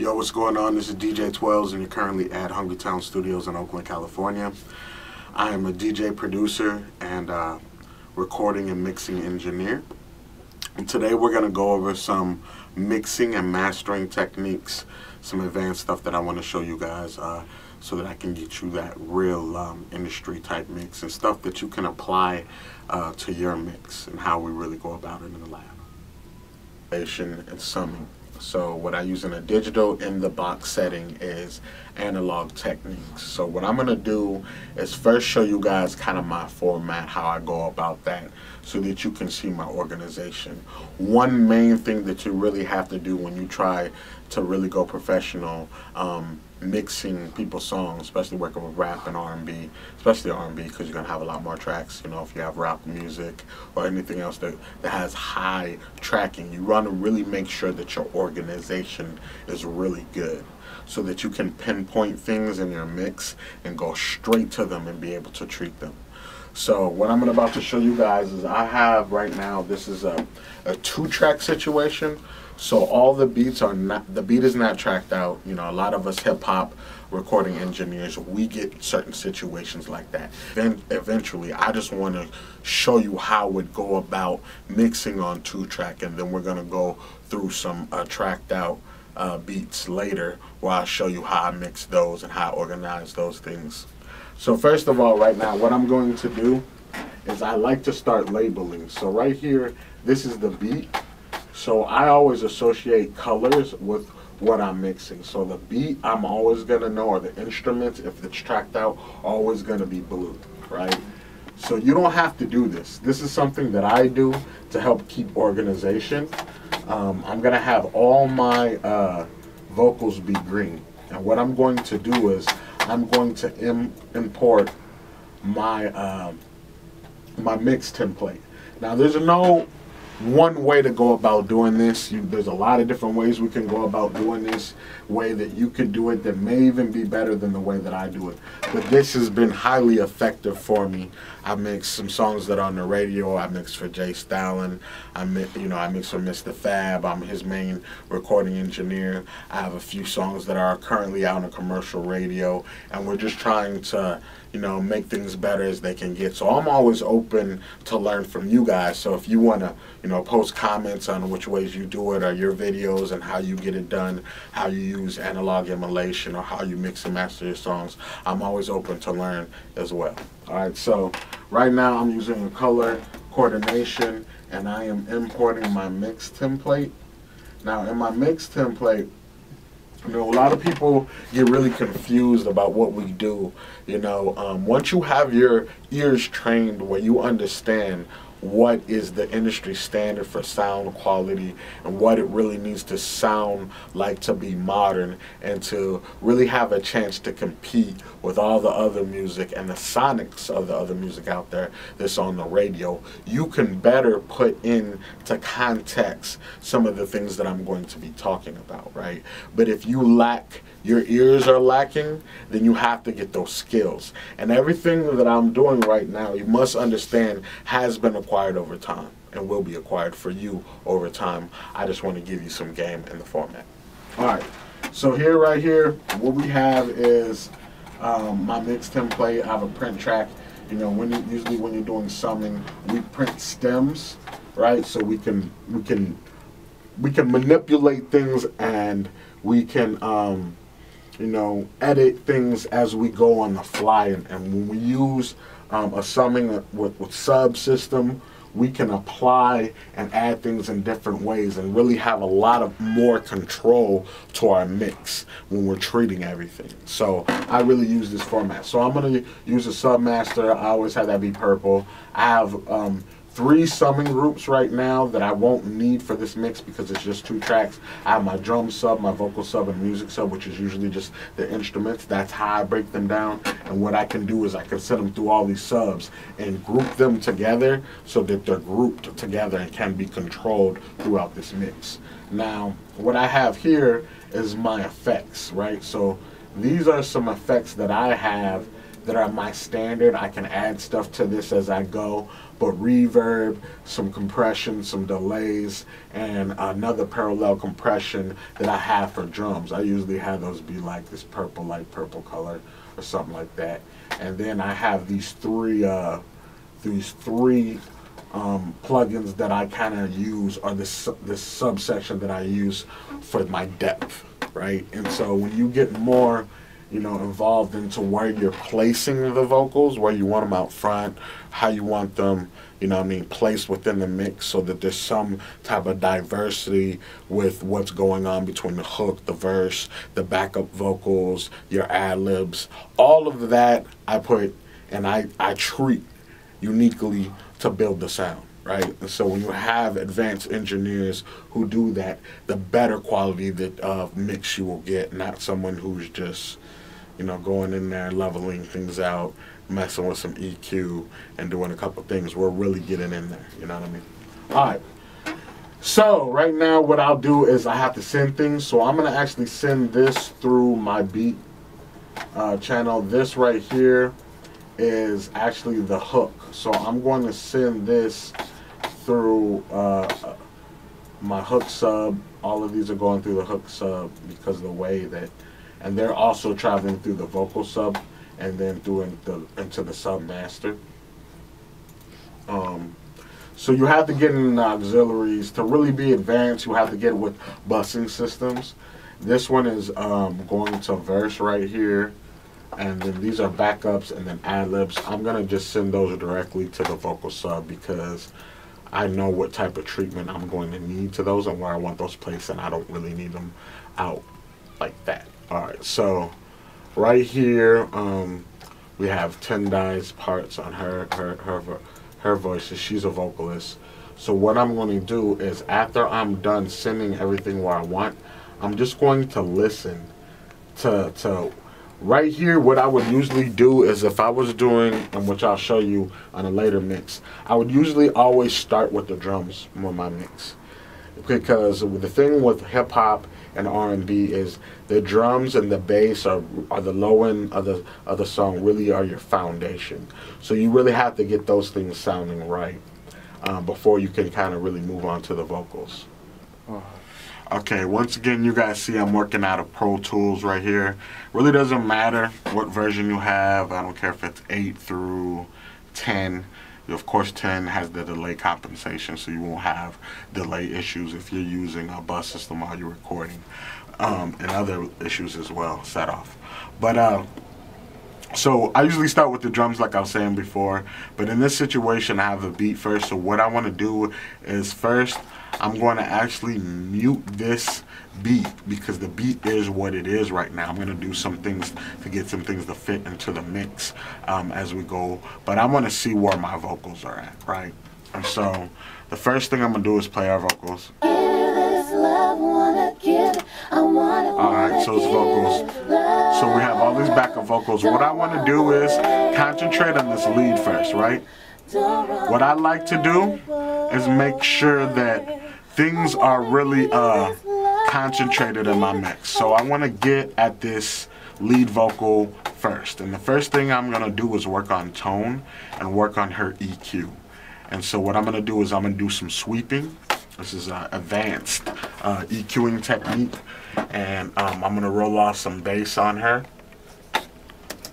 Yo, what's going on? This is DJ Twelvz, and you're currently at Hungry Town Studios in Oakland, California. I am a DJ producer and recording and mixing engineer. And today we're going to go over some mixing and mastering techniques, some advanced stuff that I want to show you guys so that I can get you that real industry type mix and stuff that you can apply to your mix and how we really go about it in the lab. And summing. So what I use in a digital in the box setting is analog techniques. So what I'm going to do is first show you guys kind of my format, how I go about that, so that you can see my organization. One main thing that you really have to do when you try to really go professional mixing people's songs, especially working with rap and R&B, especially R&B, because you're going to have a lot more tracks. You know, if you have rap music or anything else that has high tracking, you want to really make sure that your organization is really good so that you can pinpoint things in your mix and go straight to them and be able to treat them. So what I'm about to show you guys is I have right now, this is a 2-track situation. So all the beats are not, the beat is not tracked out. You know, a lot of us hip hop recording engineers, we get certain situations like that. Then eventually I just want to show you how it would go about mixing on 2-track, and then we're going to go through some tracked out beats later where I'll show you how I mix those and how I organize those things. So first of all, right now, what I'm going to do is I like to start labeling. So right here, this is the beat. So I always associate colors with what I'm mixing. So the beat, I'm always going to know, or the instruments, if it's tracked out, always going to be blue, right? So you don't have to do this. This is something that I do to help keep organization. I'm going to have all my vocals be green. And what I'm going to do is I'm going to import my my mix template. Now there's no one way to go about doing this. There's a lot of different ways we can go about doing this. Way that you could do it that may even be better than the way that I do it. But this has been highly effective for me. I mixed some songs that are on the radio. I mixed for Jay Stalin. I mixed for Mr. Fab. I'm his main recording engineer. I have a few songs that are currently out on commercial radio, and we're just trying to, you know, make things better as they can get. So I'm always open to learn from you guys. So if you want to, you know, post comments on which ways you do it, or your videos and how you get it done, how you use analog emulation, or how you mix and master your songs, I'm always open to learn as well. Alright, so right now I'm using a color coordination, and I am importing my mix template. Now in my mix template, you know, a lot of people get really confused about what we do. You know, once you have your ears trained where you understand what is the industry standard for sound quality and what it really needs to sound like to be modern and to really have a chance to compete with all the other music and the sonics of the other music out there that's on the radio, you can better put into context some of the things that I'm going to be talking about, right? But if you lack, your ears are lacking, then you have to get those skills. And everything that I'm doing right now, you must understand, has been acquired over time and will be acquired for you over time. I just want to give you some game in the format. Alright, so here, right here, what we have is my mix template. I have a print track. You know, usually when you're doing summing, we print stems, right? So we can manipulate things, and we can you know, edit things as we go on the fly. And when we use a summing with subsystem, we can apply and add things in different ways and really have a lot of more control to our mix when we're treating everything. So I really use this format. So I'm going to use a submaster. I always have that be purple. I have 3 summing groups right now that I won't need for this mix because it's just 2 tracks. I have my drum sub, my vocal sub, and music sub, which is usually just the instruments. That's how I break them down. And what I can do is I can send them through all these subs and group them together so that they're grouped together and can be controlled throughout this mix. Now, what I have here is my effects, right? So these are some effects that I have that are my standard. I can add stuff to this as I go, but reverb, some compression, some delays, and another parallel compression that I have for drums. I usually have those be like this purple, light purple color or something like that. And then I have these three plugins that I kind of use, or this subsection that I use for my depth, right? And so when you get more, involved into where you're placing the vocals, where you want them out front, how you want them, placed within the mix, so that there's some type of diversity with what's going on between the hook, the verse, the backup vocals, your ad-libs. All of that I put and I treat uniquely to build the sound, right? And so when you have advanced engineers who do that, the better quality that mix you will get, not someone who's just, going in there, leveling things out, messing with some EQ, and doing a couple things. We're really getting in there, you know what I mean? All right. So right now what I'll do is I have to send things. So I'm going to actually send this through my beat channel. This right here is actually the hook. So I'm going to send this through my hook sub. All of these are going through the hook sub because of the way that, and they're also traveling through the vocal sub and then through into the sub master. So you have to get in the auxiliaries to really be advanced. You have to get with busing systems. This one is going to verse right here, and then these are backups and then ad-libs. I'm gonna just send those directly to the vocal sub because I know what type of treatment I'm going to need to those and where I want those placed, and I don't really need them out like that. All right, so right here we have Tendai's parts on her voices. She's a vocalist. So what I'm going to do is, after I'm done sending everything where I want, I'm just going to listen to right here. What I would usually do is, if I was doing, and which I'll show you on a later mix, I would usually always start with the drums on my mix, because the thing with hip hop and R&B is the drums and the bass are the low end of the song, really are your foundation. So you really have to get those things sounding right before you can kind of really move on to the vocals. Okay, once again, you guys see I'm working out of Pro Tools right here. Really doesn't matter what version you have. I don't care if it's 8 through 10. Of course, 10 has the delay compensation, so you won't have delay issues if you're using a bus system while you're recording, and other issues as well set off. But so I usually start with the drums like I was saying before, but in this situation I have a beat first. So what I want to do is, first I'm going to actually mute this beat because the beat is what it is right now. I'm going to do some things to get some things to fit into the mix as we go, but I want to see where my vocals are at, right? And so the first thing I'm going to do is play our vocals. Alright, so it's vocals. So we have all these backup vocals. What I want to do is concentrate on this lead first, right? What I like to do is make sure that things are really concentrated in my mix. So I want to get at this lead vocal first. And the first thing I'm going to do is work on tone and work on her EQ. And so what I'm going to do is I'm going to do some sweeping. This is an advanced EQing technique. And I'm going to roll off some bass on her.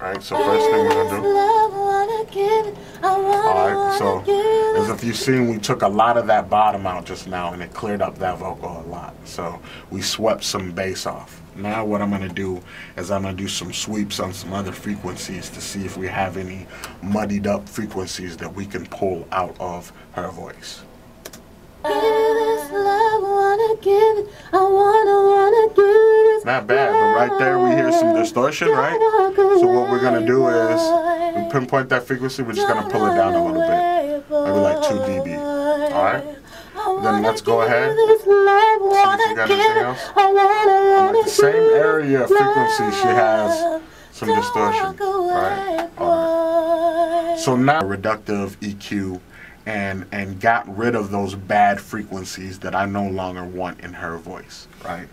Alright, so first thing we're going to do. Alright, so as if you've seen, we took a lot of that bottom out just now and it cleared up that vocal a lot. So we swept some bass off. Now what I'm going to do is I'm going to do some sweeps on some other frequencies to see if we have any muddied up frequencies that we can pull out of her voice. Not bad, but right there we hear some distortion, right? So what we're going to do is we pinpoint that frequency, we're just going to pull it down a little bit, maybe like 2 dB. Alright? Then let's go ahead. See if you got anything else. And like the same area of frequency, she has some distortion. Right? Alright. So now reductive EQ and got rid of those bad frequencies that I no longer want in her voice. Right?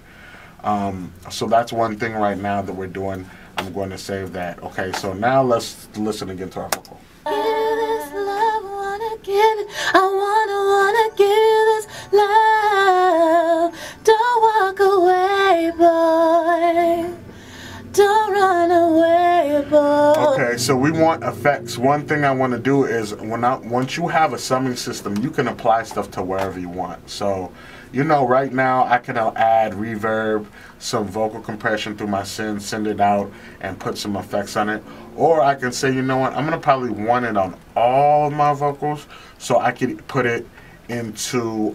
So that's one thing right now that we're doing. I'm going to save that. Okay, so now let's listen again to our vocal. Give this love, wanna give it. I wanna give this love. Don't walk away, boy. Don't run away, boy. Okay, so we want effects. One thing I want to do is once you have a summing system, you can apply stuff to wherever you want. So, you know, right now I can add reverb, some vocal compression through my synth, send it out, and put some effects on it. Or I can say, you know what, I'm gonna probably want it on all of my vocals, so I could put it into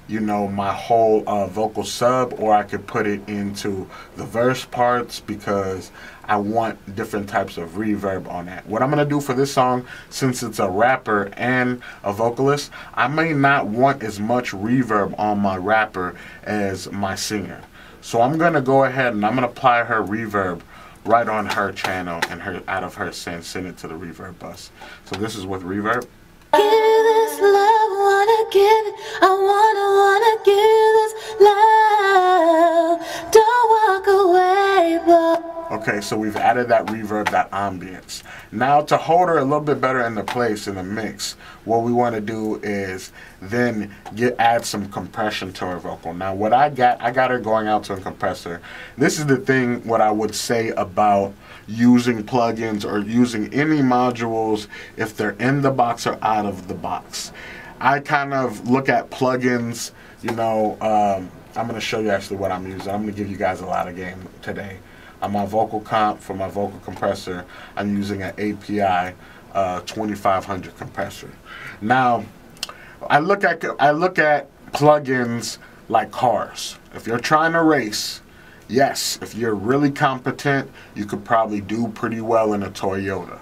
you know, my whole vocal sub, or I could put it into the verse parts because I want different types of reverb on that. What I'm gonna do for this song, since it's a rapper and a vocalist, I may not want as much reverb on my rapper as my singer. So I'm gonna go ahead and I'm gonna apply her reverb right on her channel and out of her send it to the reverb bus. So this is with reverb. Give this love, wanna give it. I wanna give this love. Don't walk away, boy. Okay, so we've added that reverb, that ambience. Now to hold her a little bit better into place in the mix, what we want to do is then add some compression to her vocal. Now what I got her going out to a compressor. This is the thing, what I would say about using plugins or using any modules if they're in the box or out of the box. I kind of look at plugins, you know, I'm going to show you actually what I'm using. I'm going to give you guys a lot of game today. On my vocal comp, for my vocal compressor, I'm using an API 2500 compressor. Now, I look at plugins like cars. If you're trying to race, yes, if you're really competent, you could probably do pretty well in a Toyota.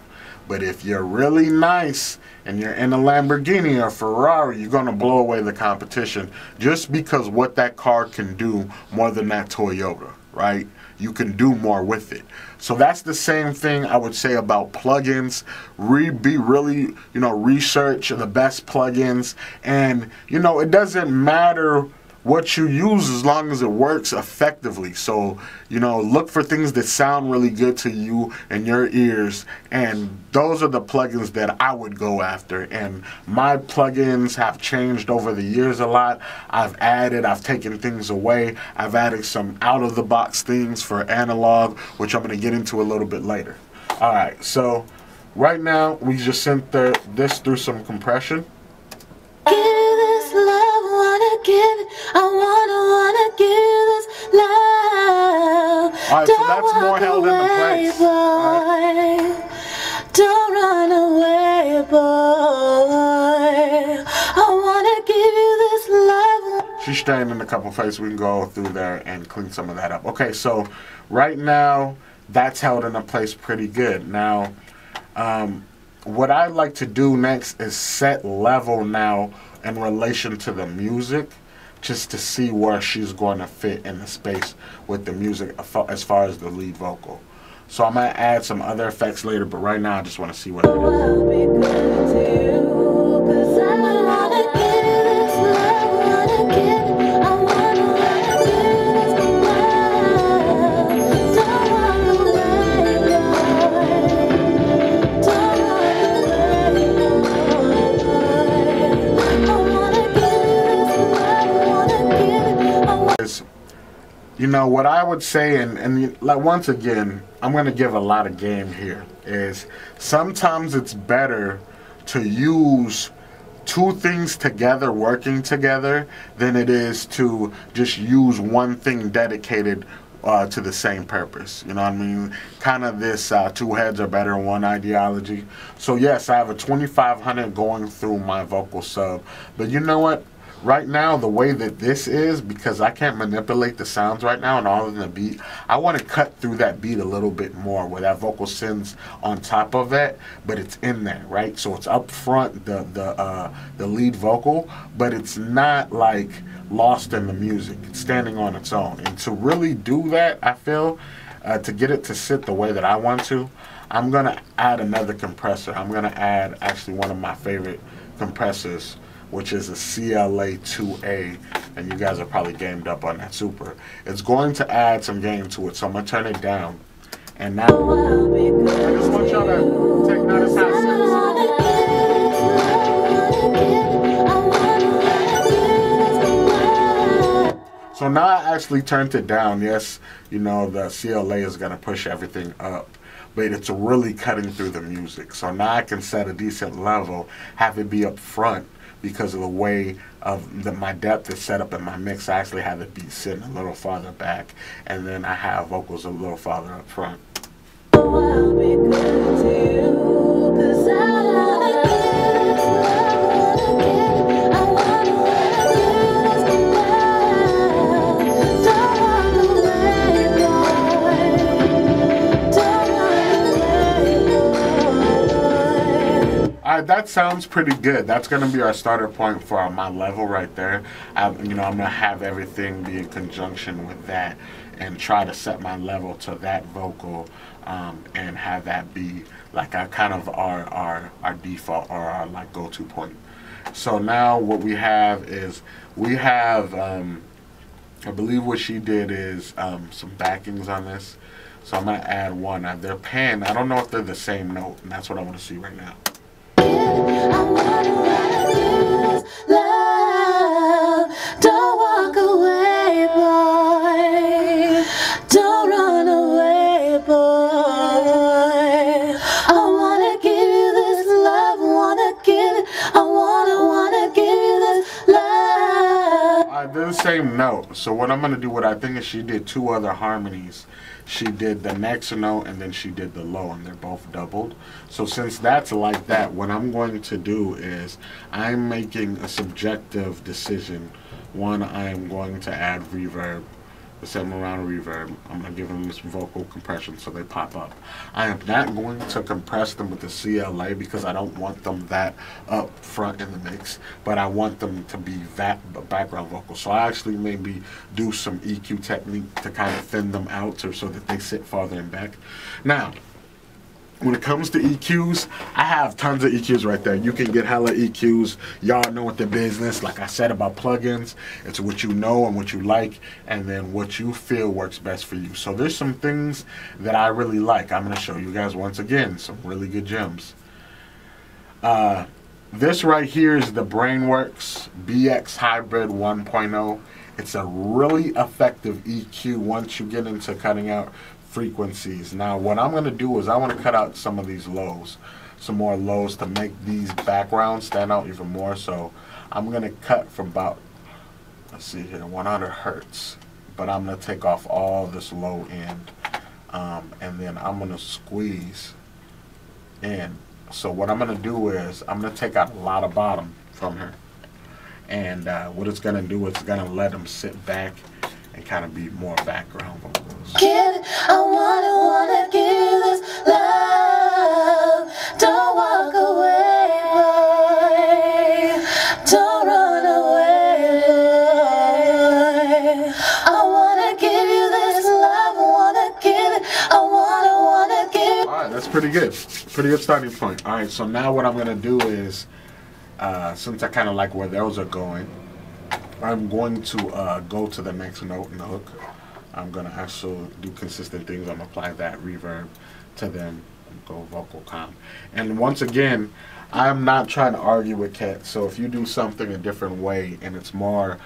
But if you're really nice and you're in a Lamborghini or Ferrari, you're going to blow away the competition just because what that car can do more than that Toyota, right? You can do more with it. So that's the same thing I would say about plugins. Be really, you know, research the best plugins. And, you know, it doesn't matter what you use as long as it works effectively. So, you know, look for things that sound really good to you and your ears, and those are the plugins that I would go after. And my plugins have changed over the years a lot. I've taken things away. I've added some out-of-the-box things for analog, which I'm going to get into a little bit later. Alright, so right now we just sent this through some compression. Give this love, wanna give it. I wanna give this love. Alright, so that's more held into place. Boy. Don't run away, boy. I wanna give you this love. She's staying in a couple places. We can go through there and clean some of that up. Okay, so right now that's held into place pretty good. Now, what I like to do next is set level now in relation to the music, just to see where she's going to fit in the space with the music as far as the lead vocal. So I'm going to add some other effects later, but right now I just want to see what it is. I'll be good to you, 'cause I wanna give you this love, wanna give it. I wanna give you this love. Don't walk away, boy. Don't walk away, boy. I wanna give you this love, wanna give it. You know, what I would say, and like once again, I'm going to give a lot of game here, is sometimes it's better to use two things together, working together, than it is to just use one thing dedicated to the same purpose. You know what I mean? Kind of this two heads are better than one ideology. So yes, I have a 2500 going through my vocal sub, but you know what? Right now, the way that this is, because I can't manipulate the sounds right now and all in the beat, I want to cut through that beat a little bit more, where that vocal sends on top of it, but it's in there, right? So it's up front, the lead vocal, but it's not like lost in the music. It's standing on its own. And to really do that, I feel, to get it to sit the way that I want to, I'm going to add another compressor. I'm going to add actually one of my favorite compressors, which is a CLA2A, and you guys are probably gamed up on that super. It's going to add some gain to it, so I'm going to turn it down, And now, I just want y'all to take notice how so now I actually turned it down. Yes, you know, the CLA is going to push everything up, but it's really cutting through the music. So now I can set a decent level, have it be up front because of the way of my depth is set up in my mix. I actually have the beat sitting a little farther back, and then I have vocals a little farther up front. I'll be good to you, 'cause I wanna give this love, I wanna give this love. Don't walk away, boy. Don't walk away, boy. Alright, that sounds pretty good. That's going to be our starter point for my level right there. I'm going to have everything be in conjunction with that and try to set my level to that vocal, and have that be like our kind of our default or our like go-to point. So now what we have is we have I believe what she did is some backings on this. So I'm gonna add one. Now they're pan. I don't know if they're the same note, and that's what I want to see right now. I wanna give this love. Don't walk away, boy. Don't run away, boy. I wanna give you this love. Wanna give it. I wanna give you this love. They're the same note. So what I'm gonna do, what I think is she did two other harmonies. She did the next note and then she did the low, and they're both doubled. So since that's like that, what I'm going to do is I'm making a subjective decision. One, I am going to add reverb, the same amount of reverb. I'm going to give them some vocal compression so they pop up. I am not going to compress them with the CLA because I don't want them that up front in the mix, but I want them to be that background vocal. So I actually maybe do some EQ technique to kind of thin them out so that they sit farther in back. Now, when it comes to EQs, I have tons of EQs right there. You can get hella EQs. Y'all know what the business. Like I said about plugins, it's what you know and what you like, and then what you feel works best for you. So there's some things that I really like. I'm going to show you guys once again some really good gems. This right here is the Brainworks BX Hybrid 1.0. It's a really effective EQ once you get into cutting out frequencies. Now what I'm going to do is I want to cut out some of these lows, some more lows to make these backgrounds stand out even more. So I'm going to cut from about, let's see here, 100 hertz, but I'm going to take off all this low end, and then I'm going to squeeze in. So what I'm going to do is I'm going to take out a lot of bottom from her, and what it's going to do is it's going to let them sit back and kind of be more background vocals. I wanna give this love. Don't walk away, boy. Don't run away, boy. I wanna give you this love. Wanna give it. I wanna give it. Alright, that's pretty good. Pretty good starting point. Alright, so now what I'm gonna do is, since I kind of like where those are going, I'm going to go to the next note in the hook. I'm going to also do consistent things. I'm going to apply that reverb to them and go vocal calm. And once again, I'm not trying to argue with Kat. So if you do something a different way and it's more,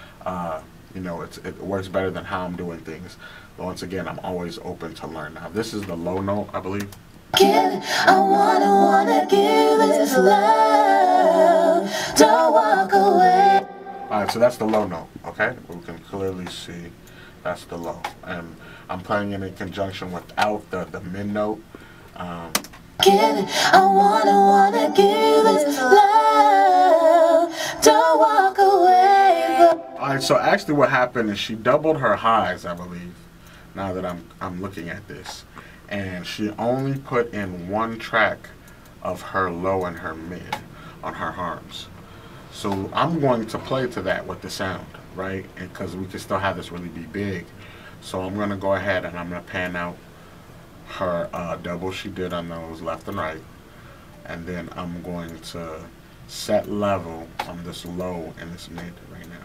you know, it works better than how I'm doing things, but once again, I'm always open to learn. Now, this is the low note, I believe. I wanna give this love. Don't walk away. Alright, so that's the low note, okay? We can clearly see that's the low. And I'm playing it in conjunction without the mid note. I wanna give this love. Don't walk away. Alright, so actually what happened is she doubled her highs, I believe, now that I'm looking at this. And she only put in one track of her low and her mid on her harms. So I'm going to play to that with the sound, right? Because we can still have this really be big. So I'm going to go ahead and I'm going to pan out her double she did on those left and right. And then I'm going to set level on this low and this mid right now.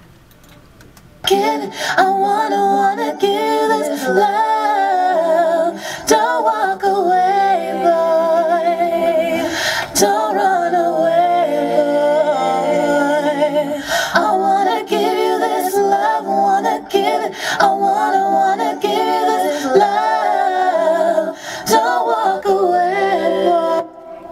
I wanna give this love. Don't walk I wanna give you this love. Don't walk away,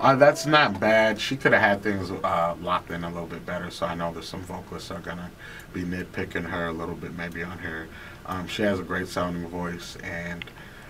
boy. That's not bad. She could have had things locked in a little bit better, so I know that some vocalists are going to be nitpicking her a little bit maybe on her. She has a great sounding voice, and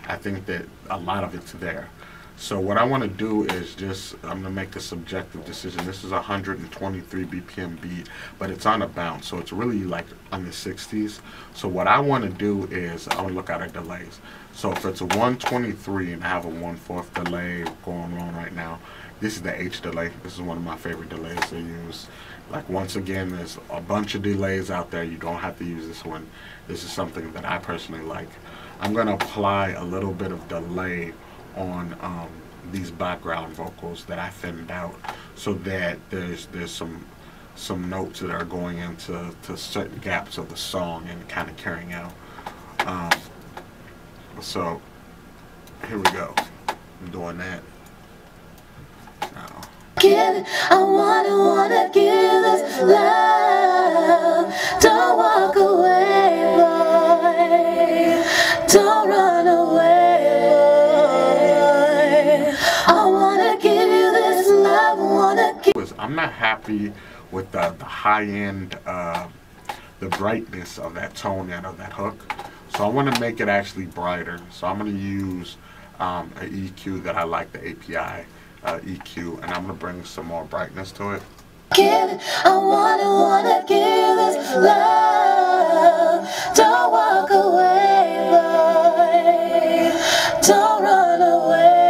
I think that a lot of it's there. So what I want to do is I'm going to make a subjective decision. This is a 123 BPM beat, but it's on a bounce, so it's really like on the 60s. So what I want to do is I want to look at our delays. So if it's a 123 and I have a 1/4 delay going on right now, this is the H delay. This is one of my favorite delays to use. Like, once again, there's a bunch of delays out there. You don't have to use this one. This is something that I personally like. I'm going to apply a little bit of delay on these background vocals that I thinned out, so that there's some notes that are going into certain gaps of the song and kind of carrying out. So here we go. I'm doing that now. I wanna give this love. Don't walk away, boy. Don't run away, boy. I wanna give you this love. I'm not happy with the high end, the brightness of that tone and of that hook. So I want to make it actually brighter. So I'm going to use an EQ that I like, the API EQ, and I'm going to bring some more brightness to it. I wanna give this love. Don't walk away, boy. Don't run away,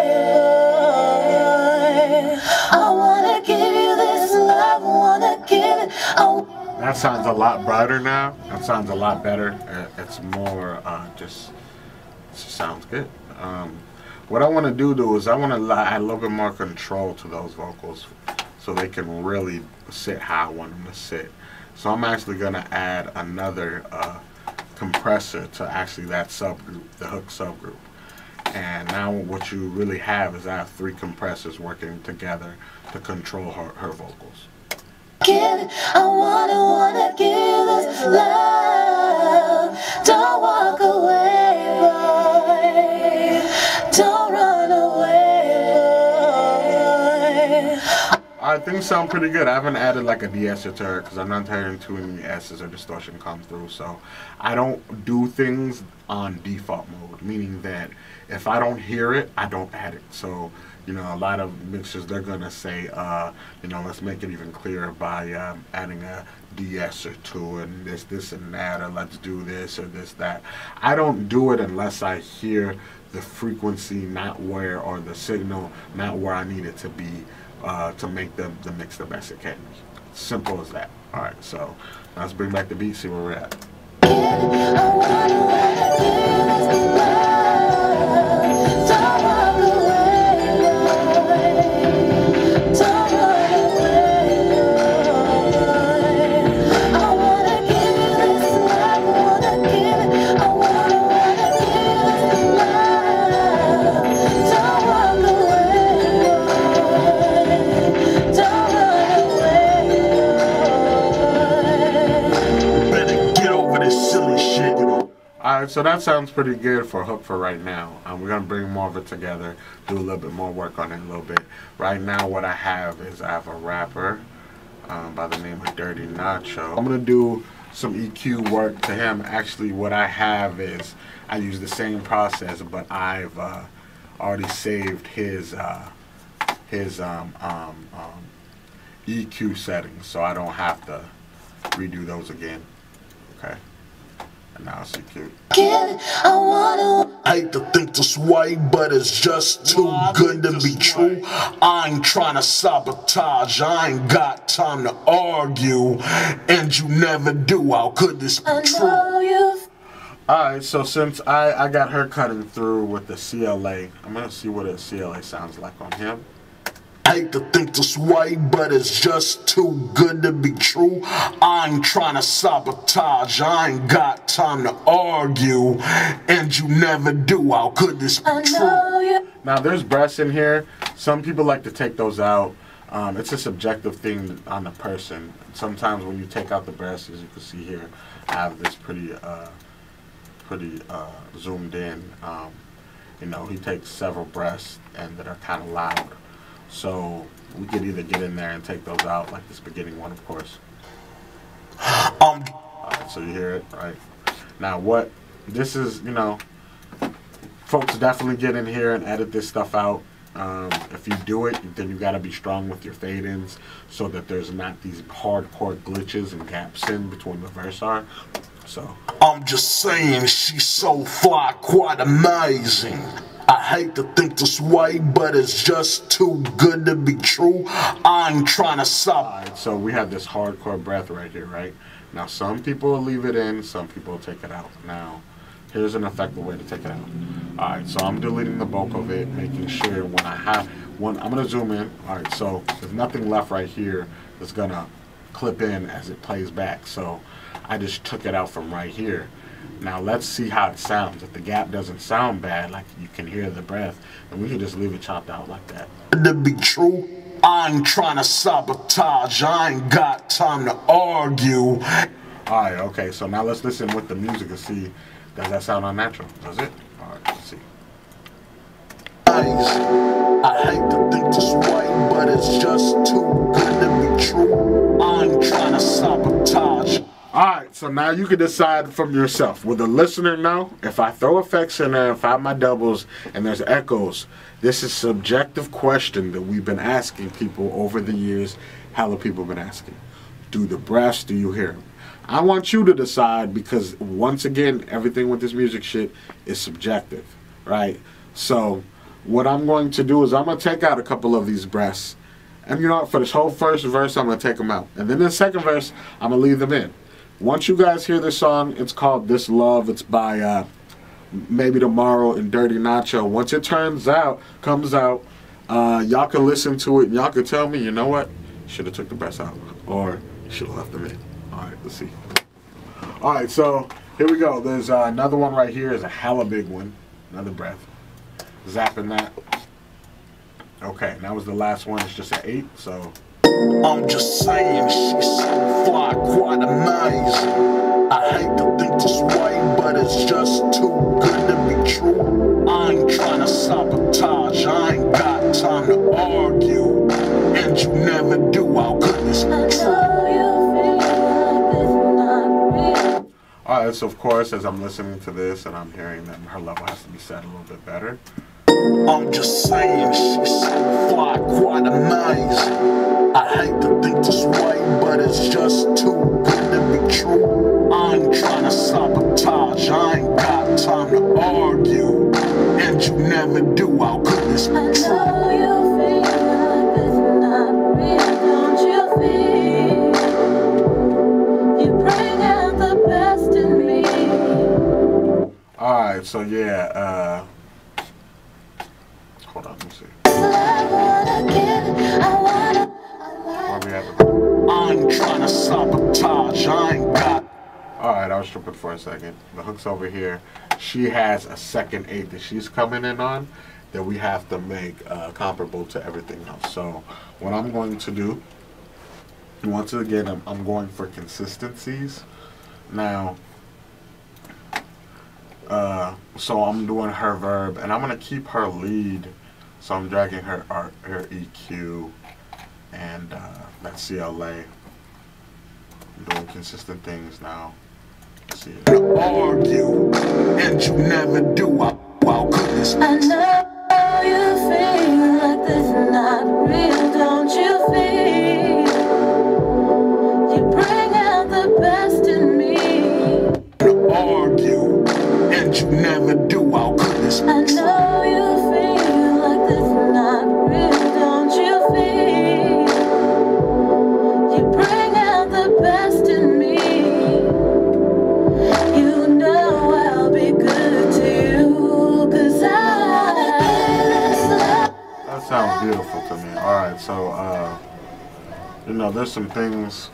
boy. I wanna give you this love. Wanna give it. That sounds a lot brighter now. That sounds a lot better. It's more it sounds good. What I want to do though is I want to add a little bit more control to those vocals, so they can really sit how I want them to sit. So I'm actually going to add another compressor to actually that subgroup, the hook subgroup. And now what you really have is I have 3 compressors working together to control her vocals. I wanna give this love. Don't walk away, boy. Don't run away, boy. Things sound pretty good. I haven't added like a de-esser to her because I'm not hearing too many S's or distortion come through. So I don't do things on default mode, meaning that if I don't hear it, I don't add it. So, you know, a lot of mixers, they're going to say, you know, let's make it even clearer by adding a de-esser to it, and this and that, or let's do this or this, that. I don't do it unless I hear the frequency not where, or the signal not where I need it to be to make the mix the best it can be. Simple as that. All right, so let's bring back the beat, see where we're at. Alright, so that sounds pretty good for hook for right now. We're going to bring more of it together, do a little bit more work on it a little bit. Right now what I have is I have a rapper by the name of Dirty Nacho. I'm going to do some EQ work to him. Actually, what I have is I use the same process, but I've already saved his EQ settings, so I don't have to redo those again. Okay. Now it's cute. I hate to think this way, but it's just too good to be true. I ain't trying to sabotage, I ain't got time to argue, and you never do. How could this be true? Alright, so since I got her cutting through with the CLA, I'm going to see what a CLA sounds like on him. I hate to think this way, but it's just too good to be true. I ain't trying to sabotage, I ain't got time to argue, and you never do. How could this be true? Now there's breaths in here. Some people like to take those out. It's a subjective thing on the person. Sometimes when you take out the breaths, as you can see here, I have this pretty pretty zoomed in. You know, he takes several breaths and that are kind of loud. So we could either get in there and take those out, like this beginning one, of course. Alright, so you hear it, right? Now what, this is, you know, folks definitely get in here and edit this stuff out. If you do it, then you got to be strong with your fade-ins so that there's not these hardcore glitches and gaps in between the verse are. So I'm just saying she's so fly, quite amazing. I hate to think this way, but it's just too good to be true. I ain't trying to stop. Alright, so we have this hardcore breath right here, right? Now some people will leave it in, some people will take it out. Now here's an effective way to take it out. Alright, so I'm deleting the bulk of it, making sure when I have one, I'm gonna zoom in. Alright, so there's nothing left right here that's gonna clip in as it plays back. So I just took it out from right here. Now let's see how it sounds. If the gap doesn't sound bad, like you can hear the breath, then we can just leave it chopped out like that. To be true, I ain't trying to sabotage. I ain't got time to argue. Alright, okay, so now let's listen with the music and see, does that sound unnatural? Does it? Alright, let's see. I hate to think this way, but it's just too good to be true. I ain't trying to sabotage. Alright, so now you can decide from yourself. Will the listener know? If I throw effects in there, if I have my doubles, and there's echoes, this is a subjective question that we've been asking people over the years. Hella people been asking. Do the breaths, do you hear them? I want you to decide because, once again, everything with this music shit is subjective, right? So what I'm going to do is I'm going to take out a couple of these breaths. And you know what? For this whole first verse, I'm going to take them out. And then the second verse, I'm going to leave them in. Once you guys hear this song, it's called This Love. It's by Maybe Tomorrow and Dirty Nacho. Once it comes out, y'all can listen to it and y'all can tell me, you know what? Should have took the breaths out. Or should have left them in. Alright, let's see. Alright, so here we go. There's another one right here. Is a hella big one. Another breath. Zapping that. Okay, that was the last one. It's just an 8, so... I'm just saying she's so fly, quite amazing. I hate to think this way, but it's just too good to be true. I ain't trying to sabotage, I ain't got time to argue. And you never do, how could this be true? Alright, so of course, as I'm listening to this and I'm hearing that her level has to be set a little bit better. I'm just saying she's so fly, quite amazing. I hate to think this way, but it's just too good to be true. I ain't trying to sabotage, I ain't got time to argue. And you never do, how could this be true? I know you feel like it's not real, don't you feel? You bring out the best in me. Alright, so yeah, hold on, let me see. Where we at? I ain't trying to sabotage, I ain't got. Alright, I was tripping for a second. The hook's over here. She has a second 8 that she's coming in on that we have to make comparable to everything else. So what I'm going to do, once again, I'm going for consistencies. Now, so I'm doing her verb, and I'm going to keep her lead. So I'm dragging her EQ and that CLA. I'm doing consistent things now. Let's see. Argue, and you never do, how could this be I know you feel like this is not real, don't you feel? You bring out the best in me. argue, and you never do, how could this be I know you feel like this is not real, don't you feel? You bring out the best in me. You know I'll be good to you, 'cause I this love. That sounds beautiful to me. Alright, so you know, there's some things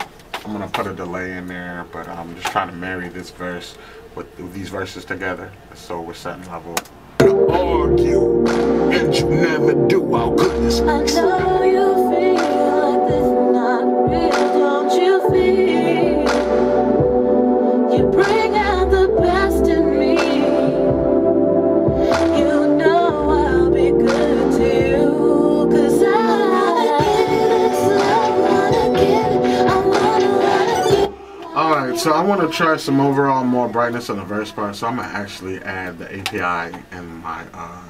I'm gonna put a delay in there, but I'm just trying to marry this verse with these verses together. So we're setting level. argue, and you never do, how could this be I know you feel like this is not real, don't you feel? You bring out the best in me. Alright, so I want to try some overall more brightness on the verse part, so I'm going to actually add the API and my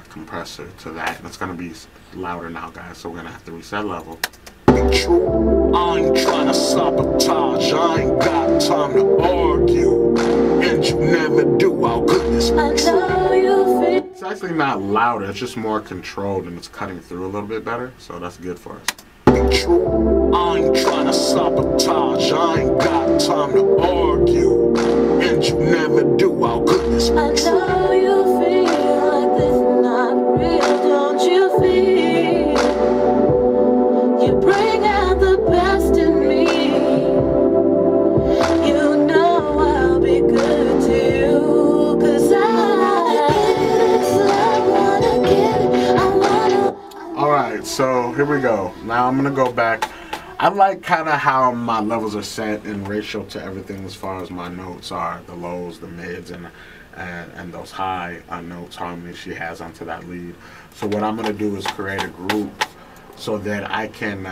compressor to that, and it's going to be louder now, guys, so we're going to have to reset level. True, I ain't trying to sabotage, I ain't got time to argue, and you never do, how could this I know you feel. It's actually not louder, it's just more controlled, and it's cutting through a little bit better, so that's good for us. True, I ain't trying to sabotage, I ain't got time to argue, and you never do, how could this I know you feel like this is not real, don't you feel? You bring out the best in me. You know I'll be good to you, 'cause wanna give it, I wanna. Alright, so here we go. Now I'm going to go back. I like kind of how my levels are set in ratio to everything as far as my notes are. The lows, the mids, and those high notes, harmonies she has onto that lead. So what I'm going to do is create a group so that I can,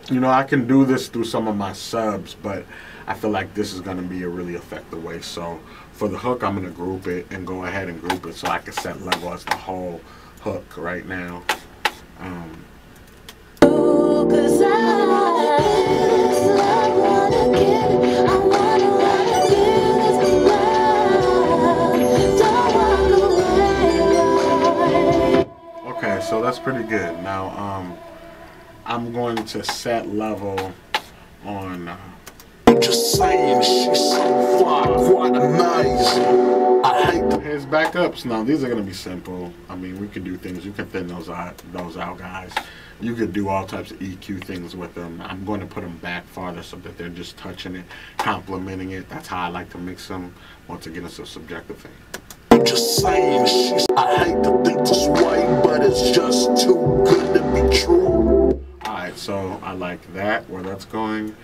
you know, I can do this through some of my subs, but I feel like this is going to be a really effective way. So for the hook, I'm going to group it and go ahead and group it so I can set level as the whole hook right now. 'Cause I wanna give it, I wanna give this love. Don't walk away. Okay, so that's pretty good. Now, I'm going to set level on. just saying, she's so fly, quite amazing. I hate the His backups. Now these are gonna be simple. I mean, we can do things. You can thin those out, guys. You could do all types of EQ things with them. I'm going to put them back farther so that they're just touching it, complementing it. That's how I like to mix them. Once again, it's a subjective thing. I'm just saying, she's. I hate to think this way, but it's just too good to be true. Alright, so I like that, where that's going.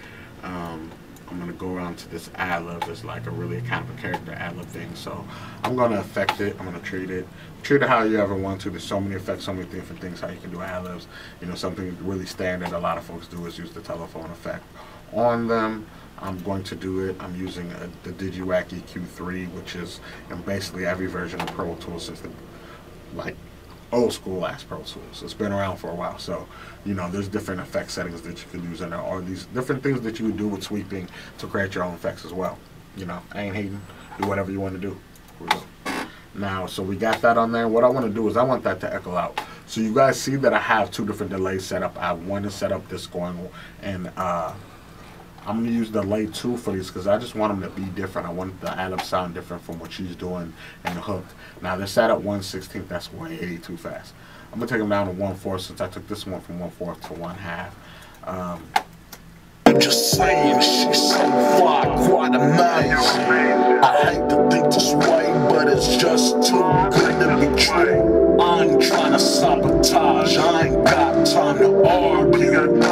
I'm going to go around to this ad-lib. It's like a really kind of a character ad-lib thing. So I'm going to affect it. I'm going to treat it. Treat it how you ever want to. There's so many effects, so many different things how you can do ad-libs. You know, something really standard a lot of folks do is use the telephone effect on them. I'm going to do it. I'm using the DigiWack EQ3, which is in basically every version of Pro Tools since the, like, old school ass Pro Tools. It's been around for a while, so you know there's different effect settings that you can use in there, or these different things that you would do with sweeping to create your own effects as well. You know, I ain't hating. Do whatever you want to do. Here we go. Now, so we got that on there. What I want to do is I want that to echo out. So you guys see that I have two different delays set up. I have one to set up this going, and I'm going to use delay 2 for these because I just want them to be different. I want the ad-lib sound different from what she's doing in the hook. Now, they're set at 1/16. That's way too fast. I'm going to take them down to 1/4 since I took this one from 1/4 to 1/2. I'm just saying, she's so fly, quite amazing. I hate to think this way, but it's just too good to be true. I ain't trying to sabotage, I ain't got time to argue, and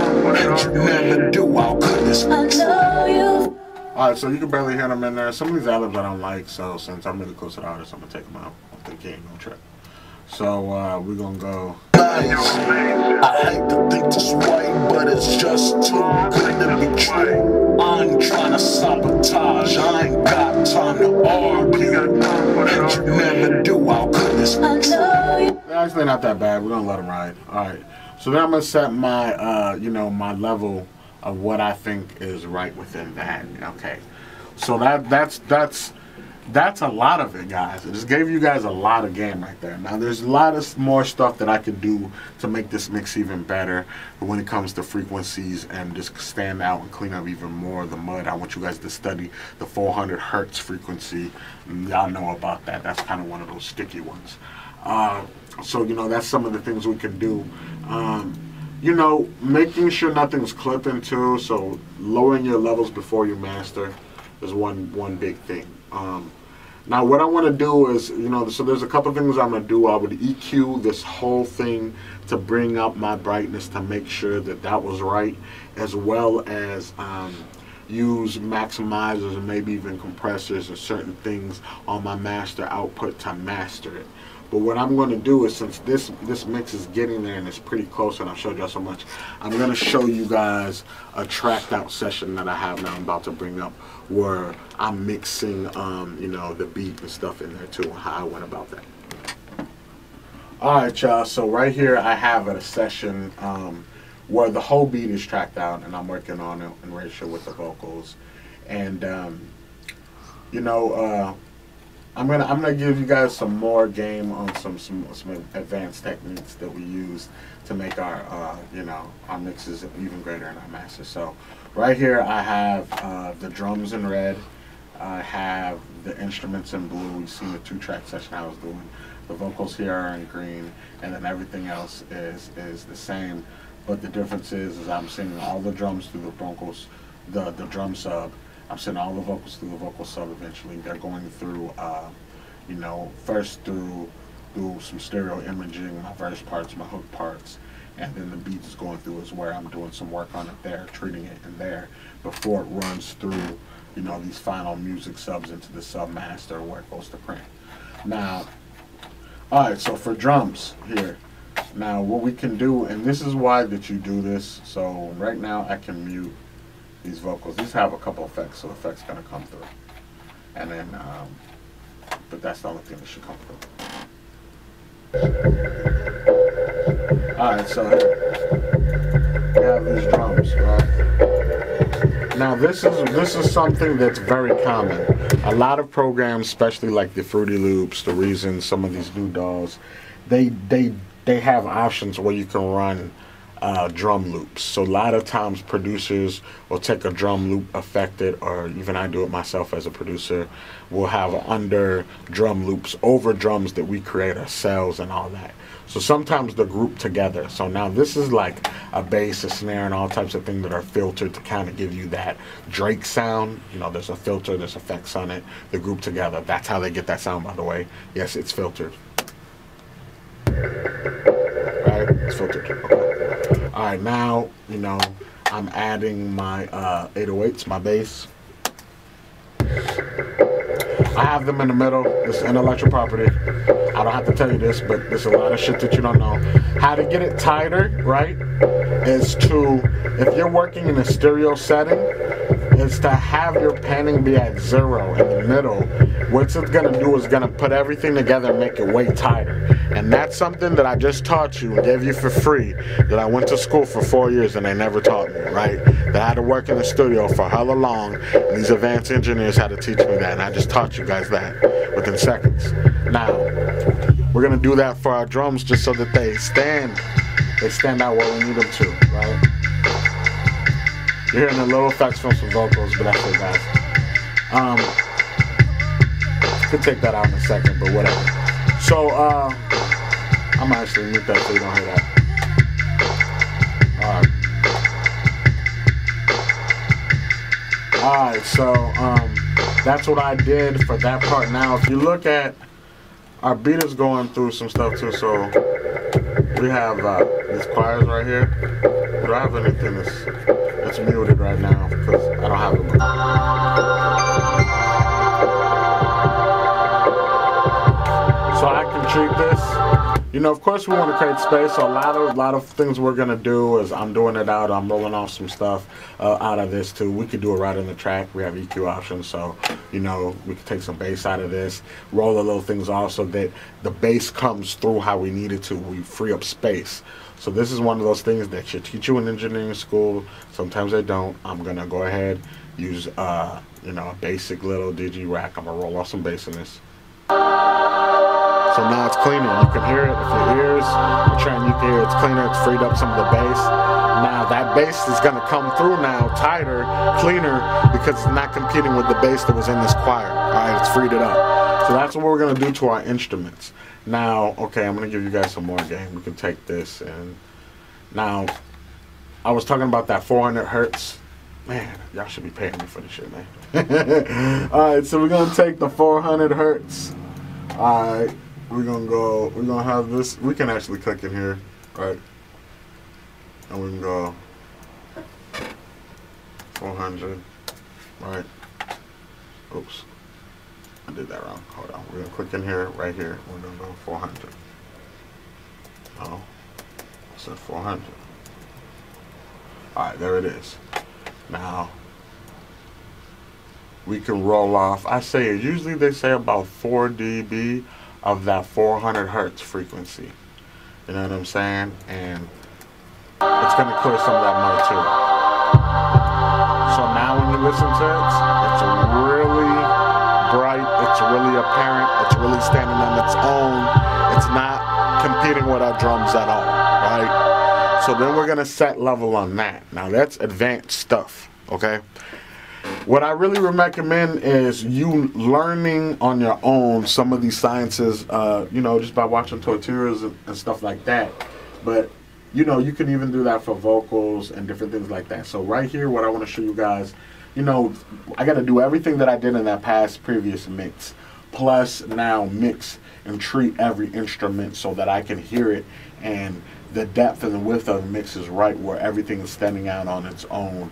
you never do, how could this I know you. Alright, so you can barely hear them in there. Some of these ad-libs I don't like, so since I'm really close to the artist, I'm going to take them out. I think he ain't going to trip. So we're going to go. I hate to think this way, but it's just too good to be true. I ain't trying to sabotage, I ain't got time to argue, and you never do, how could this I know you. They're actually not that bad. We're going to let them ride. Alright, so then I'm going to set my, you know, my level of what I think is right within that. Okay, so that's a lot of it, guys. I just gave you guys a lot of game right there. Now, there's a lot of more stuff that I could do to make this mix even better. But when it comes to frequencies and just stand out and clean up even more of the mud, I want you guys to study the 400 hertz frequency. Y'all know about that. That's kind of one of those sticky ones. So, you know, that's some of the things we can do. You know, making sure nothing's clipping too. So lowering your levels before you master is one big thing. Now what I want to do is, you know, so there's a couple things I'm going to do. I would EQ this whole thing to bring up my brightness to make sure that that was right, as well as use maximizers and maybe even compressors or certain things on my master output to master it. But what I'm going to do is, since this mix is getting there and it's pretty close and I've showed y'all so much, I'm going to show you guys a tracked out session that I have now I'm about to bring up, where I'm mixing, you know, the beat and stuff in there too, and how I went about that. Alright, y'all, so right here I have a session where the whole beat is tracked out and I'm working on it in ratio with the vocals. And, you know, I'm gonna give you guys some more game on some advanced techniques that we use to make our you know, our mixes even greater in our masters. So right here I have the drums in red, I have the instruments in blue. You've seen the 2-track session I was doing. The vocals here are in green, and then everything else is the same. But the difference is I'm singing all the drums through the vocals, the drum sub. I'm sending all the vocals through the vocal sub eventually. They're going through, you know, first through some stereo imaging, my verse parts, my hook parts, and then the beat is going through is where I'm doing some work on it there, treating it in there, before it runs through, you know, these final music subs into the sub master where it goes to print. Now, alright, so for drums here, now what we can do, and this is why that you do this, so right now I can mute these vocals. These have a couple effects, so effects gonna come through, and then but that's the only thing that should come through. Alright, so here we have these drums, right? Now this is something that's very common. A lot of programs, especially like the Fruity Loops, the Reason, some of these new dolls, they have options where you can run drum loops. So a lot of times producers will take a drum loop affected, or even I do it myself as a producer, we'll have under drum loops over drums that we create ourselves and all that. So sometimes they're grouped together. So now this is like a bass, a snare, and all types of things that are filtered to kind of give you that Drake sound. You know, there's a filter, there's effects on it. They're grouped together. That's how they get that sound, by the way. Yes, it's filtered. Right? It's filtered. Okay. Alright, now, you know, I'm adding my 808s, my bass. I have them in the middle. It's intellectual property. I don't have to tell you this, but there's a lot of shit that you don't know. How to get it tighter, right, is to, if you're working in a stereo setting, is to have your panning be at 0 in the middle. What it's gonna do is gonna put everything together and make it way tighter. And that's something that I just taught you and gave you for free, that I went to school for 4 years and they never taught me, right? That I had to work in the studio for hella long, and these advanced engineers had to teach me that, and I just taught you guys that within seconds. Now, we're gonna do that for our drums just so that they stand out where we need them to, right? You're hearing the little effects from some vocals, but that's it, guys. Could take that out in a second, but whatever. So, I'm actually mute that so you don't hear that. Alright, so that's what I did for that part. Now, if you look at our beat is going through some stuff too, so we have these choirs right here. We don't have anything that's muted right now because I don't have it. So I can treat this. You know, of course we want to create space, so a lot of things we're gonna do is I'm doing it out, I'm rolling off some stuff out of this too. We could do it right in the track. We have EQ options, so you know, we could take some bass out of this, roll the little things off so that the bass comes through how we need it to. We free up space. So this is one of those things that should teach you in engineering school. Sometimes they don't. I'm gonna go ahead, use you know, a basic little digi rack. I'm gonna roll off some bass in this. So now it's cleaner. You can hear it. If your ears are trained, you can hear it's cleaner. It's freed up some of the bass. Now that bass is gonna come through now tighter, cleaner, because it's not competing with the bass that was in this choir. Alright, it's freed it up. So that's what we're gonna do to our instruments. Now, okay, I'm gonna give you guys some more game. We can take this and now I was talking about that 400 hertz. Man, y'all should be paying me for this shit, man. Alright, so we're gonna take the 400 hertz. Alright, we're gonna have this. We can actually click in here, right? And we can go 400, right? Oops. I did that wrong. Hold on. We're gonna click in here, right here. We're gonna go 400. Oh, I said 400. All right, there it is. Now we can roll off. I say usually they say about 4 dB of that 400 hertz frequency. You know what I'm saying? And it's gonna clear some of that mud too. So now when you listen to it, it's really bright, it's really apparent, it's really standing on its own. It's not competing with our drums at all, right? So then we're gonna set level on that. Now that's advanced stuff, okay? What I really recommend is you learning on your own some of these sciences, you know, just by watching tutorials and stuff like that. But you know, you can even do that for vocals and different things like that. So right here, what I want to show you guys, you know, I got to do everything that I did in that previous mix, plus now mix and treat every instrument so that I can hear it, and the depth and the width of the mix is right where everything is standing out on its own.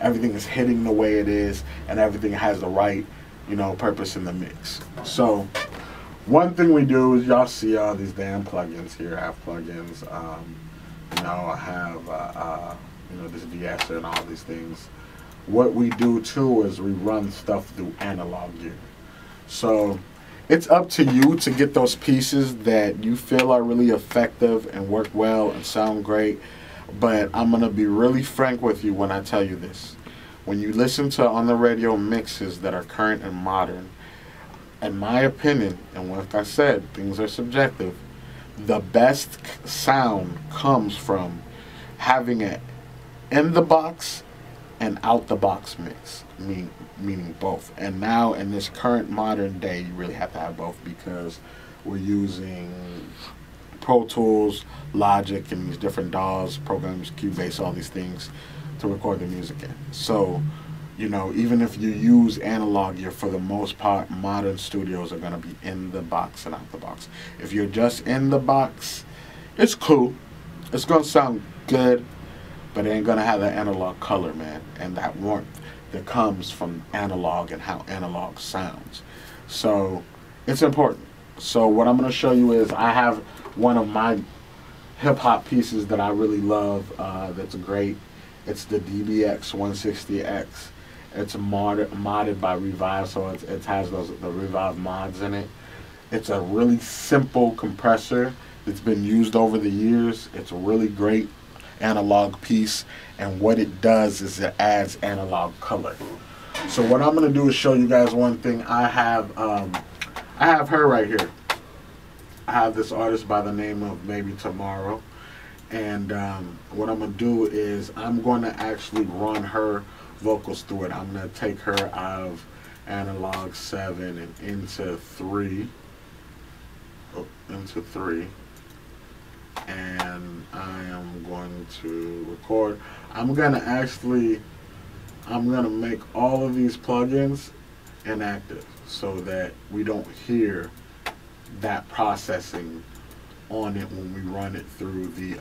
Everything is hitting the way it is, and everything has the right, you know, purpose in the mix. So one thing we do is, y'all see all these damn plugins here. I have plugins. You know, I have, you know, this de-esser and all these things. What we do too is we run stuff through analog gear. So it's up to you to get those pieces that you feel are really effective and work well and sound great. But I'm going to be really frank with you when I tell you this. When you listen to on the radio mixes that are current and modern, in my opinion, and like I said, things are subjective, the best sound comes from having it in the box and out the box mix, meaning both. And now in this current modern day, you really have to have both, because we're using Pro Tools, Logic, and these different DAWs, programs, Cubase, all these things to record the music in. So, you know, even if you use analog gear, for the most part, modern studios are going to be in the box and out the box. If you're just in the box, it's cool. It's going to sound good, but it ain't going to have that analog color, man, and that warmth that comes from analog and how analog sounds. So it's important. So what I'm going to show you is I have one of my hip-hop pieces that I really love that's great. It's the DBX 160X. It's modded by Revive, so it has the Revive mods in it. It's a really simple compressor that's been used over the years. It's a really great analog piece, and what it does is it adds analog color. So what I'm going to do is show you guys one thing. I have her right here. I have this artist by the name of Maybe Tomorrow, and what I'm going to do is I'm going to actually run her vocals through it. I'm going to take her out of analog 7 and into 3, and I am going to record. I'm going to make all of these plugins inactive so that we don't hear that processing on it when we run it through the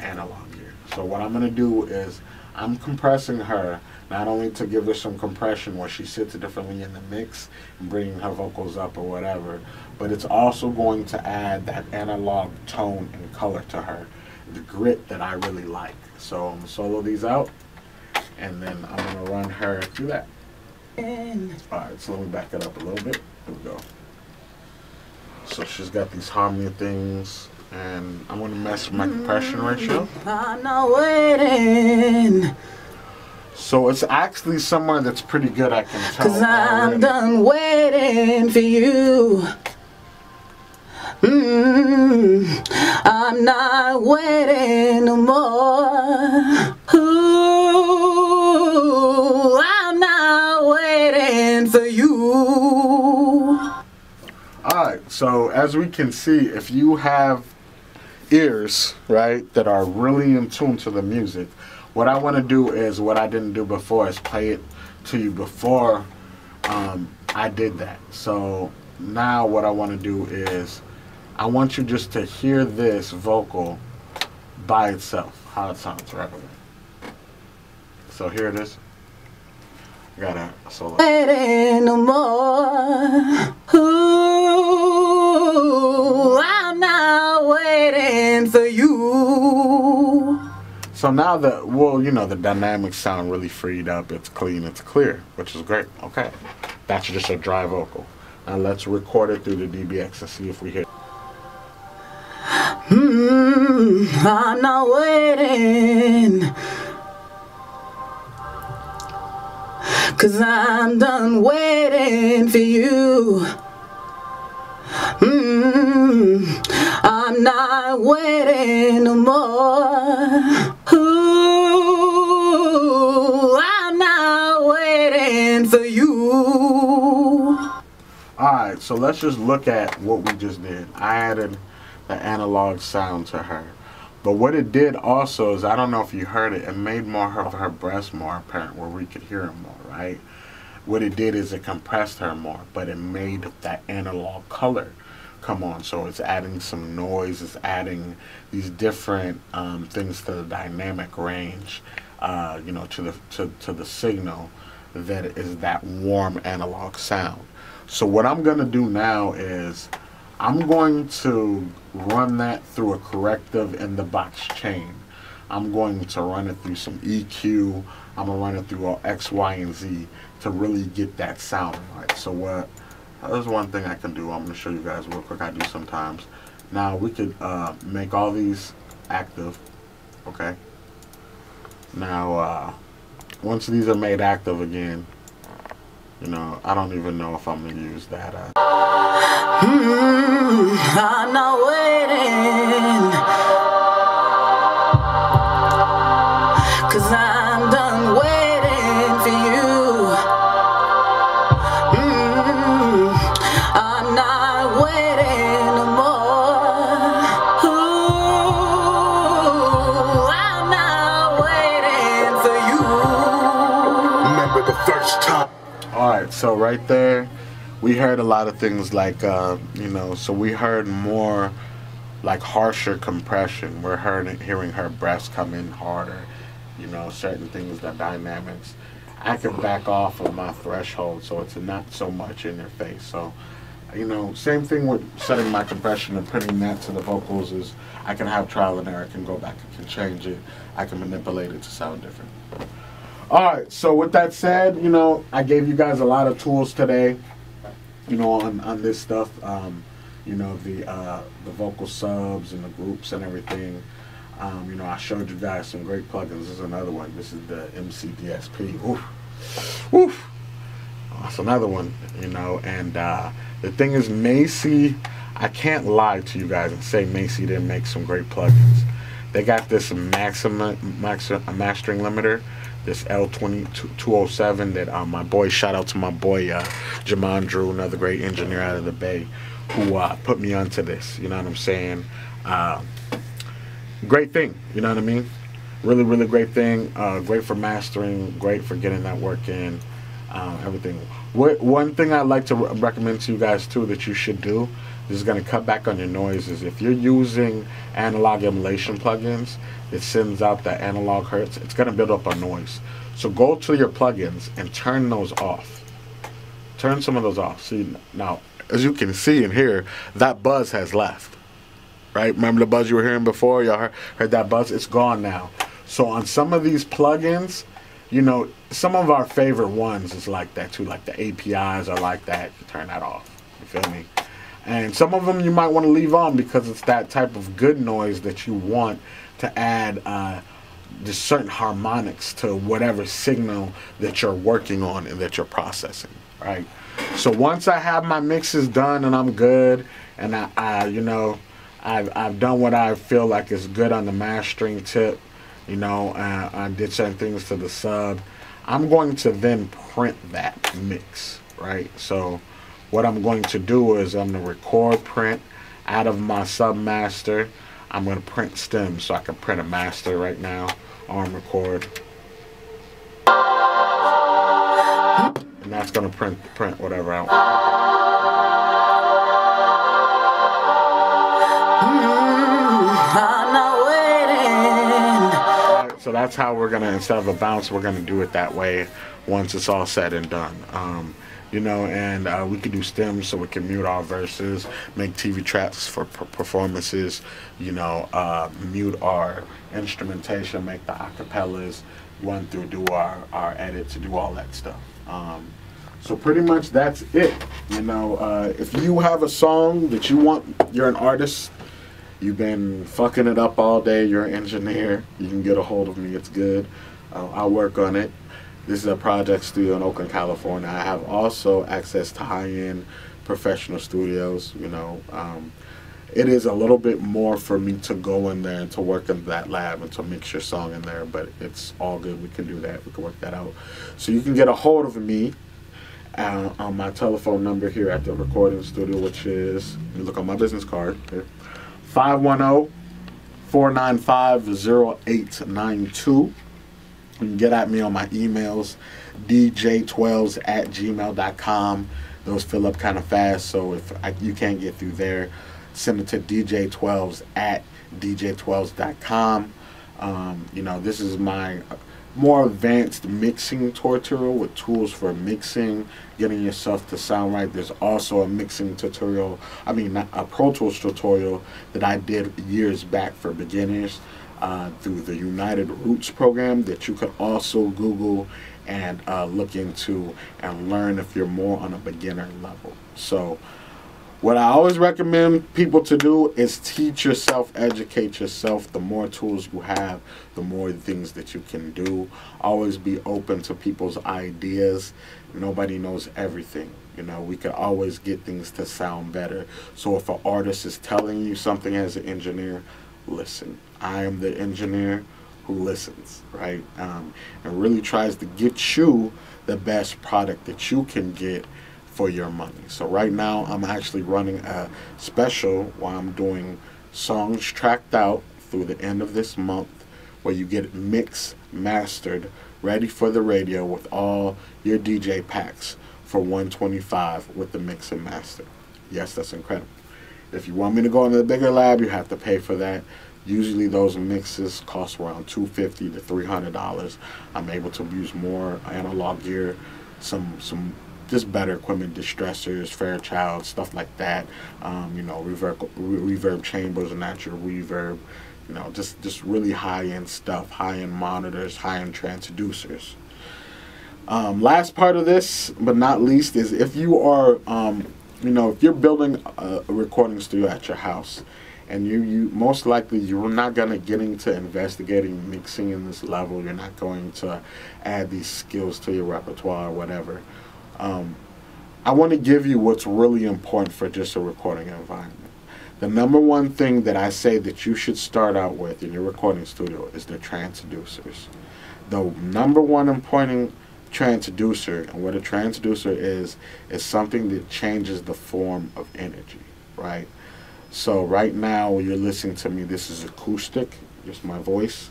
analog gear. So what I'm going to do is I'm compressing her, not only to give her some compression where she sits differently in the mix and bringing her vocals up or whatever, but it's also going to add that analog tone and color to her, the grit that I really like. So I'm going to solo these out, and then I'm going to run her through that. Alright, so let me back it up a little bit. Here we go. So she's got these harmony things, and I'm going to mess with my compression ratio. I'm not waiting, So it's actually somewhere that's pretty good, I can tell. 'cause I'm done waiting for you. I'm not waiting no more. Ooh, I'm not waiting for you. Alright, so as we can see, if you have ears, right, that are really in tune to the music, what I want to do is, what I didn't do before, is play it to you before I did that. So now what I want to do is, I want you just to hear this vocal by itself, how it sounds, right? So here it is. Got a solo. Waiting no more. Ooh, I'm not waiting for you. So now the, well, you know, the dynamics sound really freed up. It's clean, it's clear, which is great. Okay. That's just a dry vocal. Now let's record it through the DBX and see if we hear. I'm not waiting. 'Cause I'm done waiting for you. I'm not waiting no more. Ooh, I'm not waiting for you. Alright, so let's just look at what we just did. I added the analog sound to her. But what it did also is, I don't know if you heard it, it made more of her breasts more apparent where we could hear her more, right? What it did is it compressed her more, but it made that analog color come on. So it's adding some noise, it's adding these different things to the dynamic range, you know, to the signal that is that warm analog sound. So what I'm going to do now is I'm going to run that through a corrective in the box chain. I'm going to run it through some EQ. I'm going to run it through all X, Y, and Z to really get that sound right. So what, there's one thing I can do. I'm going to show you guys real quick. I do sometimes. Now we could make all these active. Okay. Now once these are made active again, you know, I don't even know if I'm going to use that. I'm not waiting. 'Cause I'm done waiting for you. I'm not waiting no more. Ooh, I'm not waiting for you. Remember the first time. Alright, so right there, we heard a lot of things like, you know, so we heard more like harsher compression. We're hearing her breaths come in harder, you know, certain things, the dynamics. I can back off of my threshold so it's not so much in your face. So, you know, same thing with setting my compression and putting that to the vocals is I can have trial and error. I can go back, I can change it, I can manipulate it to sound different. Alright, so with that said, you know, I gave you guys a lot of tools today, you know, on this stuff, you know, the vocal subs and the groups and everything. You know, I showed you guys some great plugins. This is another one. This is the MCDSP. Oof. Oof. That's another one, you know, and the thing is, Macy, I can't lie to you guys and say Macy didn't make some great plugins. They got this mastering limiter, this L207 that my boy, shout out to my boy Jamon Drew, another great engineer out of the Bay, who put me onto this. You know what I'm saying? Great thing. You know what I mean? Really, really great thing. Great for mastering. Great for getting that work in. Everything. One thing I'd like to recommend to you guys too that you should do. This is going to cut back on your noises. If you're using analog emulation plugins, it sends out the analog hertz. It's going to build up a noise. So go to your plugins and turn those off. Turn some of those off. See, now, as you can see and hear, that buzz has left. Right? Remember the buzz you were hearing before? Y'all heard that buzz? It's gone now. So on some of these plugins, you know, some of our favorite ones is like that too. Like the APIs are like that. You turn that off. You feel me? And some of them you might want to leave on because it's that type of good noise that you want to add just certain harmonics to whatever signal that you're working on and that you're processing, right? So once I have my mixes done and I'm good, and I you know, I've done what I feel like is good on the mastering tip, you know, I did certain things to the sub, I'm going to then print that mix, right? So what I'm going to do is I'm going to record print out of my sub master. I'm going to print stems so I can print a master right now on record. And that's going to print whatever I want. I'm not waiting. Alright, so that's how we're gonna, instead of a bounce, we're gonna do it that way once it's all said and done. You know, and we can do stems so we can mute our verses, make TV tracks for performances, you know, mute our instrumentation, make the acapellas, run through, do our edits, do all that stuff. So pretty much that's it. You know, if you have a song that you want, you're an artist, you've been fucking it up all day, you're an engineer, you can get a hold of me, it's good. I'll work on it. This is a project studio in Oakland, California. I have also access to high-end professional studios, you know. It is a little bit more for me to go in there and to work in that lab and to mix your song in there, but it's all good. We can do that. We can work that out. So you can get a hold of me on my telephone number here at the recording studio, which is, you look on my business card here, 510-495-0892. You can get at me on my emails, dj12s@gmail.com. Those fill up kind of fast, so if you can't get through there, send it to dj12s@dj12s.com. You know, this is my more advanced mixing tutorial with tools for mixing, getting yourself to sound right. There's also a mixing tutorial, a Pro Tools tutorial that I did years back for beginners through the United Roots program that you could also Google and look into and learn if you're more on a beginner level. So what I always recommend people to do is teach yourself, educate yourself. The more tools you have, the more things that you can do. Always be open to people's ideas. Nobody knows everything. You know, we can always get things to sound better. So if an artist is telling you something as an engineer, listen. I am the engineer who listens, right? And really tries to get you the best product that you can get for your money. So right now I'm actually running a special where I'm doing songs tracked out through the end of this month, where you get mixed, mastered, ready for the radio with all your DJ packs for $125 with the mix and master. Yes, that's incredible. If you want me to go into the bigger lab, you have to pay for that. Usually those mixes cost around $250 to $300. I'm able to use more analog gear, some just better equipment, distressors, Fairchild, stuff like that. You know, reverb chambers, natural reverb. You know, just really high-end stuff, high-end monitors, high-end transducers. Last part of this, but not least, is if you are, you know, if you're building a recording studio at your house, and you most likely you're not gonna get into investigating mixing in this level. You're not going to add these skills to your repertoire or whatever. I want to give you what's really important for just a recording environment. The number one thing that I say that you should start out with in your recording studio is the transducers. The number one important transducer, and what a transducer is something that changes the form of energy, right? So right now when you're listening to me, this is acoustic, just my voice.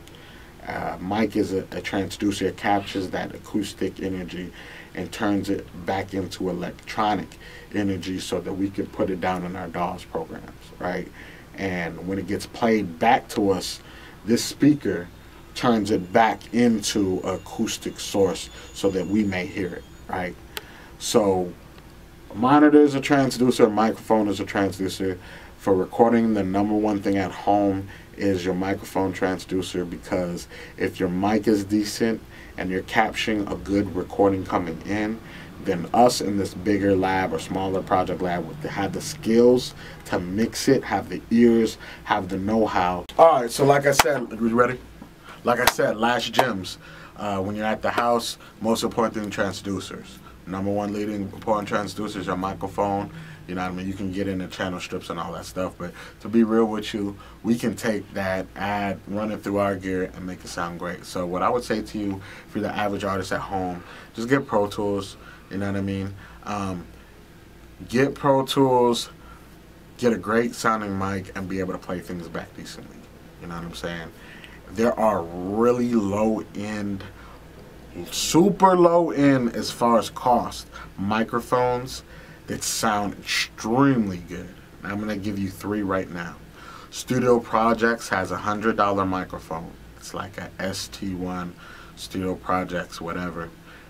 Mic is a transducer. It captures that acoustic energy and turns it back into electronic energy so that we can put it down in our DAWs programs, right? And when it gets played back to us, this speaker turns it back into an acoustic source so that we may hear it, right? So a monitor is a transducer, a microphone is a transducer. For recording, the number one thing at home is your microphone transducer, because if your mic is decent and you're capturing a good recording coming in, then us in this bigger lab or smaller project lab would have the skills to mix it, have the ears, have the know-how. All right, so like I said, you ready? Like I said, last gems. When you're at the house, most important thing, transducers. Number one leading important transducer is your microphone. You know what I mean? You can get into channel strips and all that stuff, but to be real with you, we can take that, run it through our gear and make it sound great. So what I would say to you, if you're the average artist at home, just get Pro Tools, you know what I mean? Get Pro Tools, get a great sounding mic, and be able to play things back decently. You know what I'm saying? There are really low-end, super low-end as far as cost microphones that sound extremely good. I'm going to give you three right now. Studio Projects has a $100 microphone. It's like a ST1 Studio Projects, whatever.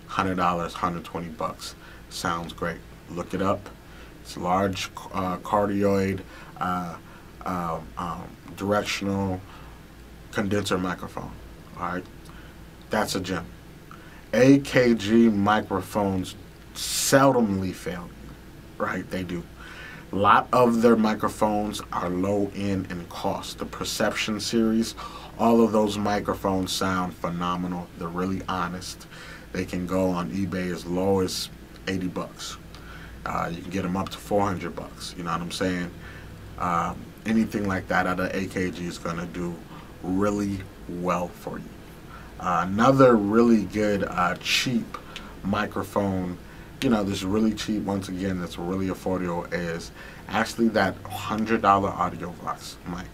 $100, $120. Sounds great. Look it up. It's a large cardioid directional condenser microphone. Alright, that's a gem. AKG microphones seldomly fail, right? They do. A lot of their microphones are low end in cost. The Perception series, all of those microphones sound phenomenal. They're really honest. They can go on eBay as low as $80. You can get them up to $400. You know what I'm saying? Anything like that out of AKG is going to do really well for you. Another really good cheap microphone, you know, this really cheap, once again, that's really affordable, is actually that $100 AudioVox mic.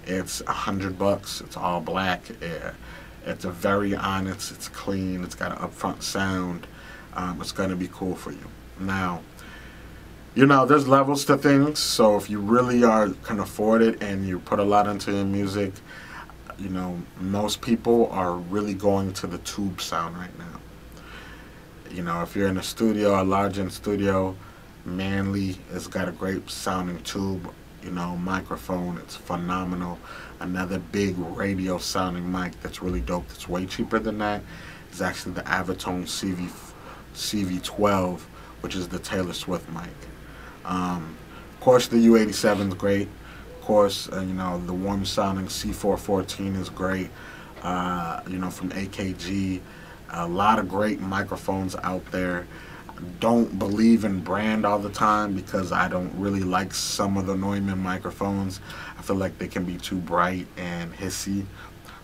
It's $100. It's all black. It's a very honest. It's clean. It's got an upfront sound. It's going to be cool for you. Now, you know, there's levels to things. So if you really can afford it and you put a lot into your music, you know, most people are really going to the tube sound right now. You know, if you're in a studio, a large-end studio, Manley has got a great sounding tube, you know, microphone. It's phenomenal. Another big radio sounding mic that's really dope, that's way cheaper than that, is actually the Avatone CV12, which is the Taylor Swift mic. Of course, the U87 is great. Of course, you know, the warm sounding C414 is great. You know, from AKG. A lot of great microphones out there. Don't believe in brand all the time because I don't really like some of the Neumann microphones. I feel like they can be too bright and hissy.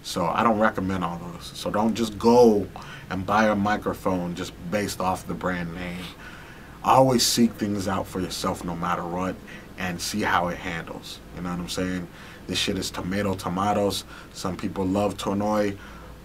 So I don't recommend all those. So don't just go and buy a microphone just based off the brand name. Always seek things out for yourself no matter what and see how it handles. You know what I'm saying? This shit is tomatoes. Some people love Tonoy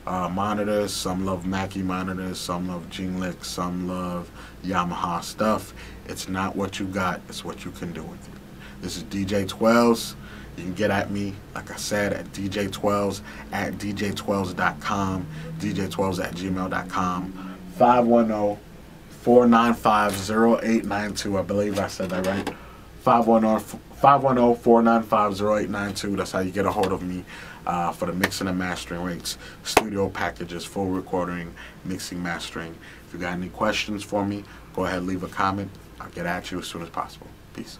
monitors, some love Mackie monitors, some love Jinglik, some love Yamaha stuff. It's not what you got, it's what you can do with it. This is DJ Twelvz. You can get at me, like I said, at DJ Twelvz at djtwelvz.com, djtwelvz@gmail.com, 510-495-0892. I believe I said that right. 510-495-0892. That's how you get a hold of me for the mixing and mastering rates, studio packages, full recording, mixing, mastering. If you got any questions for me, go ahead, leave a comment. I'll get at you as soon as possible. Peace.